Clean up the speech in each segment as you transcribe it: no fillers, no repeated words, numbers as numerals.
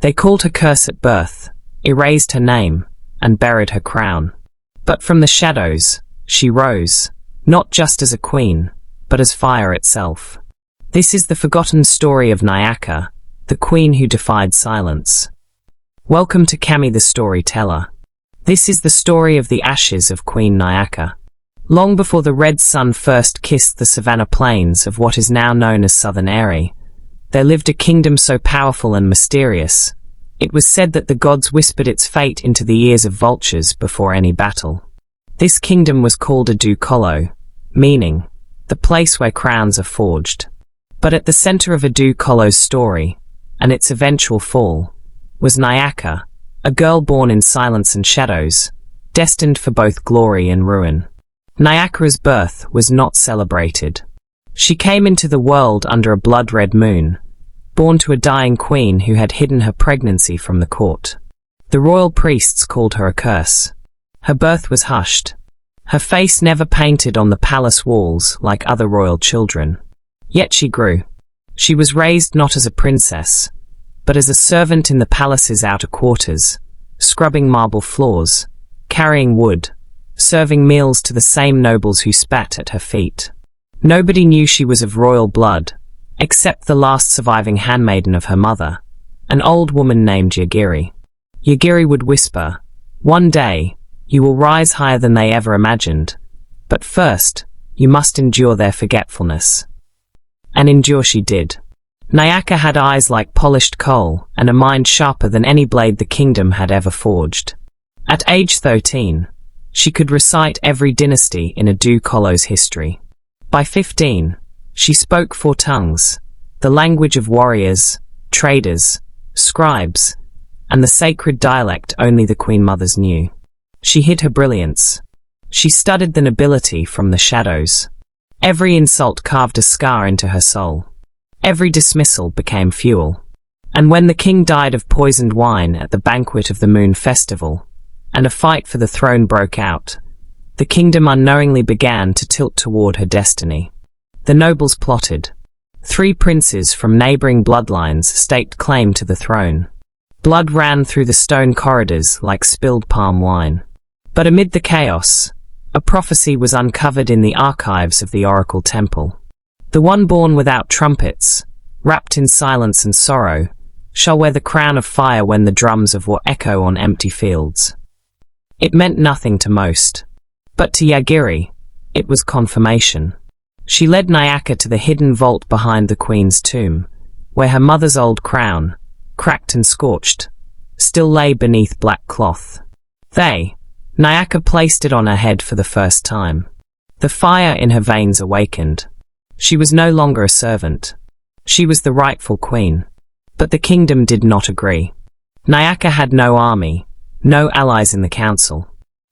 They called her curse at birth, erased her name, and buried her crown. But from the shadows, she rose, not just as a queen, but as fire itself. This is the forgotten story of NYAKAH, the queen who defied silence. Welcome to Cammy the Story Teller. This is the story of the ashes of Queen NYAKAH. Long before the red sun first kissed the savanna plains of what is now known as Southern Erie, there lived a kingdom so powerful and mysterious, it was said that the gods whispered its fate into the ears of vultures before any battle. This kingdom was called a Dukolo, meaning the place where crowns are forged. But at the center of a Dukolo's story, and its eventual fall, was NYAKAH, a girl born in silence and shadows, destined for both glory and ruin. NYAKAH's birth was not celebrated. She came into the world under a blood-red moon, born to a dying queen who had hidden her pregnancy from the court. The royal priests called her a curse. Her birth was hushed. Her face never painted on the palace walls like other royal children. Yet she grew. She was raised not as a princess, but as a servant in the palace's outer quarters, scrubbing marble floors, carrying wood, serving meals to the same nobles who spat at her feet. Nobody knew she was of royal blood, except the last surviving handmaiden of her mother, an old woman named Yagiri. Yagiri would whisper, "One day, you will rise higher than they ever imagined, but first, you must endure their forgetfulness." And endure she did. NYAKAH had eyes like polished coal and a mind sharper than any blade the kingdom had ever forged. At age 13, she could recite every dynasty in a Dukolo's history. By 15, she spoke 4 tongues, the language of warriors, traders, scribes, and the sacred dialect only the Queen Mothers knew. She hid her brilliance. She studied the nobility from the shadows. Every insult carved a scar into her soul. Every dismissal became fuel. And when the king died of poisoned wine at the banquet of the Moon Festival, and a fight for the throne broke out, the kingdom unknowingly began to tilt toward her destiny. The nobles plotted. 3 princes from neighboring bloodlines staked claim to the throne. Blood ran through the stone corridors like spilled palm wine. But amid the chaos, a prophecy was uncovered in the archives of the Oracle Temple. The one born without trumpets, wrapped in silence and sorrow, shall wear the crown of fire when the drums of war echo on empty fields. It meant nothing to most. But to Yagiri, it was confirmation. She led NYAKAH to the hidden vault behind the queen's tomb, where her mother's old crown, cracked and scorched, still lay beneath black cloth. NYAKAH placed it on her head for the first time. The fire in her veins awakened. She was no longer a servant. She was the rightful queen. But the kingdom did not agree. NYAKAH had no army, no allies in the council.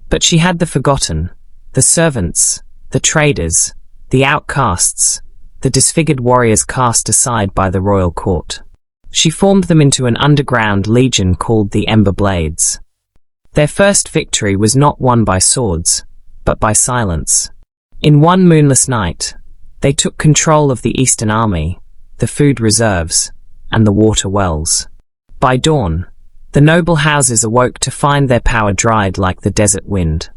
But she had the forgotten, the servants, the traders, the outcasts, the disfigured warriors cast aside by the royal court. She formed them into an underground legion called the Ember Blades. Their first victory was not won by swords, but by silence. In one moonless night, they took control of the Eastern Army, the food reserves, and the water wells. By dawn, the noble houses awoke to find their power dried like the desert wind.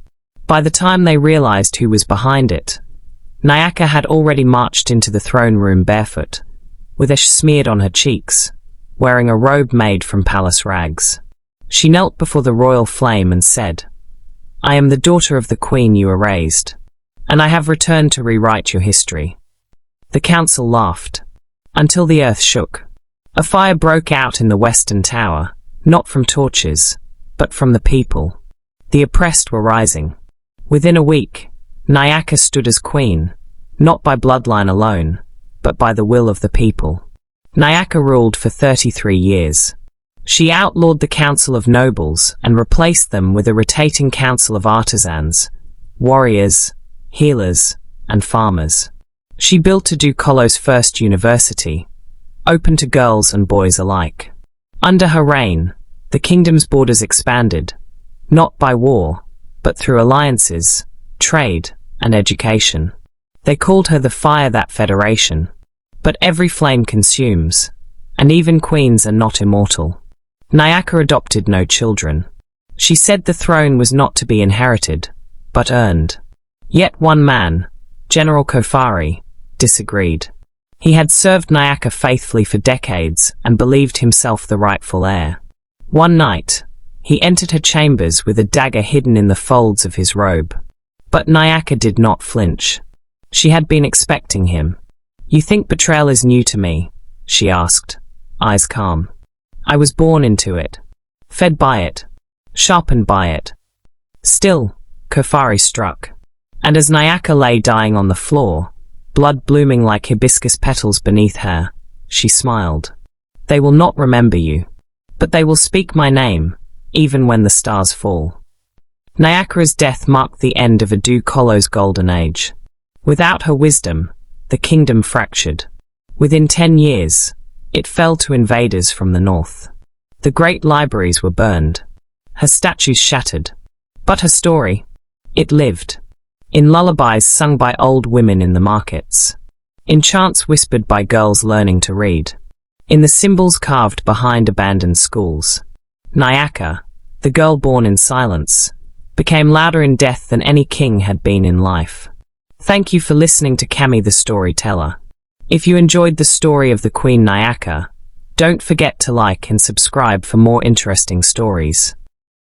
By the time they realized who was behind it, NYAKAH had already marched into the throne room barefoot, with ash smeared on her cheeks, wearing a robe made from palace rags. She knelt before the royal flame and said, "I am the daughter of the queen you erased, and I have returned to rewrite your history." The council laughed, until the earth shook. A fire broke out in the western tower, not from torches, but from the people. The oppressed were rising. Within a week, NYAKAH stood as queen, not by bloodline alone, but by the will of the people. NYAKAH ruled for 33 years. She outlawed the council of nobles and replaced them with a rotating council of artisans, warriors, healers, and farmers. She built Dukolo's first university, open to girls and boys alike. Under her reign, the kingdom's borders expanded, not by war, but through alliances, trade, and education. They called her the fire that federation. But every flame consumes, and even queens are not immortal. NYAKAH adopted no children. She said the throne was not to be inherited, but earned. Yet one man, General Kofari, disagreed. He had served NYAKAH faithfully for decades and believed himself the rightful heir. One night, he entered her chambers with a dagger hidden in the folds of his robe. But NYAKAH did not flinch. She had been expecting him. "You think betrayal is new to me?" she asked, eyes calm. "I was born into it, fed by it, sharpened by it." Still, Kofari struck. And as NYAKAH lay dying on the floor, blood blooming like hibiscus petals beneath her, she smiled. "They will not remember you, but they will speak my name, even when the stars fall." NYAKAH's death marked the end of Adu Kolo's golden age. Without her wisdom, the kingdom fractured. Within 10 years, it fell to invaders from the north. The great libraries were burned, her statues shattered. But her story, it lived. In lullabies sung by old women in the markets. In chants whispered by girls learning to read. In the symbols carved behind abandoned schools. NYAKAH, the girl born in silence, became louder in death than any king had been in life. Thank you for listening to Cammy the Story Teller. If you enjoyed the story of the Queen NYAKAH, don't forget to like and subscribe for more interesting stories.